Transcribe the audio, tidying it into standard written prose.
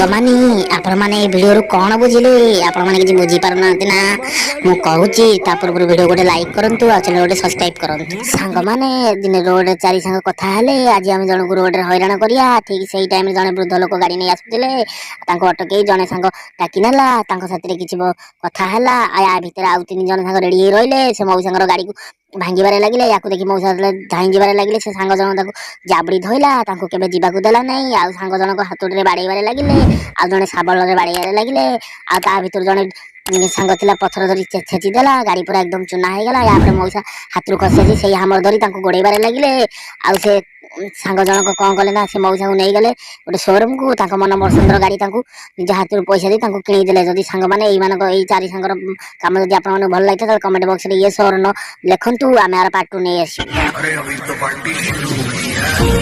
ସାଙ୍ଗମାନେ ଆପଣମାନେ ଏ ଭିଡ଼ିଓରୁ କ'ଣ ବୁଝିଲେ? ଆପଣମାନେ କିଛି ବୁଝିପାରୁନାହାନ୍ତି ନା? ମୁଁ କହୁଛି ତା ପୂର୍ବରୁ ଭିଡ଼ିଓ ଗୋଟେ ଲାଇକ୍ କରନ୍ତୁ ଆଉ ଚ୍ୟାନେଲ ଗୋଟେ ସବସ୍କ୍ରାଇବ୍ କରନ୍ତୁ। ସାଙ୍ଗମାନେ ଦିନେ ରୋଡ଼ରେ ଚାରି ସାଙ୍ଗ କଥା ହେଲେ ଆଜି ଆମେ ଜଣକୁ ରୋଡ଼ରେ ହଇରାଣ କରିବା। ଠିକ୍ ସେଇ ଟାଇମରେ ଜଣେ ବୃଦ୍ଧ ଲୋକ ଗାଡ଼ି ନେଇ ଆସୁଥିଲେ। ତାଙ୍କୁ ଅଟକେଇ ଜଣେ ସାଙ୍ଗ ଡାକି ନେଲା। ତାଙ୍କ ସାଥିରେ କିଛି କଥା ହେଲା। ୟା ଭିତରେ ଆଉ 3 ଜଣ ସାଙ୍ଗ ରେଡ଼ି ହେଇ ରହିଲେ। ସେ ମଉସାଙ୍କର ଗାଡ଼ିକୁ ଭାଙ୍ଗିବାରେ ଲାଗିଲେ। ୟାକୁ ଦେଖି ମଉସା ଧାଇଁ ଯିବାରେ ଲାଗିଲେ। ସେ ସାଙ୍ଗ ଜଣ ତାକୁ ଜାବୁଡ଼ି ଧଇଲା। ତାଙ୍କୁ କେବେ ଯିବାକୁ ଦେଲା ନାହିଁ। ଆଉ ସାଙ୍ଗ ଜଣକ ହାତୁଡ଼ିରେ ବାଡ଼େଇବାରେ ଲାଗିଲେ। ଆଉ ଜଣେ ଶାବଳରେ ବାଡ଼େଇବାରେ ଲାଗିଲେ। ଆଉ ତା ଭିତରୁ ଜଣେ ସାଙ୍ଗ ଥିଲା ପଥର ଧରି ଛେଚି ଦେଲା। ଗାଡ଼ି ପୁରା ଏକଦମ ଚୂନା ହେଇଗଲା। ୟାପରେ ମଉସା ହାତରୁ ଖସି ଆସି ସେଇ ହାମର ଧରି ତାଙ୍କୁ ଗୋଡ଼େଇବାରେ ଲାଗିଲେ। ଆଉ ସେ ସାଙ୍ଗ ଜଣକ କ'ଣ କଲେ ନା ସେ ମଉସାଙ୍କୁ ନେଇଗଲେ ଗୋଟେ ସୋରୁମକୁ। ତାଙ୍କ ମନ ପସନ୍ଦର ଗାଡ଼ି ତାଙ୍କୁ ନିଜ ହାତରୁ ପଇସା ଦେଇ ତାଙ୍କୁ କିଣିଦେଲେ। ଯଦି ସାଙ୍ଗମାନେ ଏଇ 4 ସାଙ୍ଗର କାମ ଯଦି ଆପଣମାନଙ୍କୁ ଭଲ ଲାଗିଥାଏ ତାହେଲେ କମେଣ୍ଟ ବକ୍ସରେ ୟେସ୍ ଅର୍ ନୋ ଲେଖନ୍ତୁ। ଆମେ ଆର ପାର୍ଟ 2 ନେଇ ଆସିବୁ।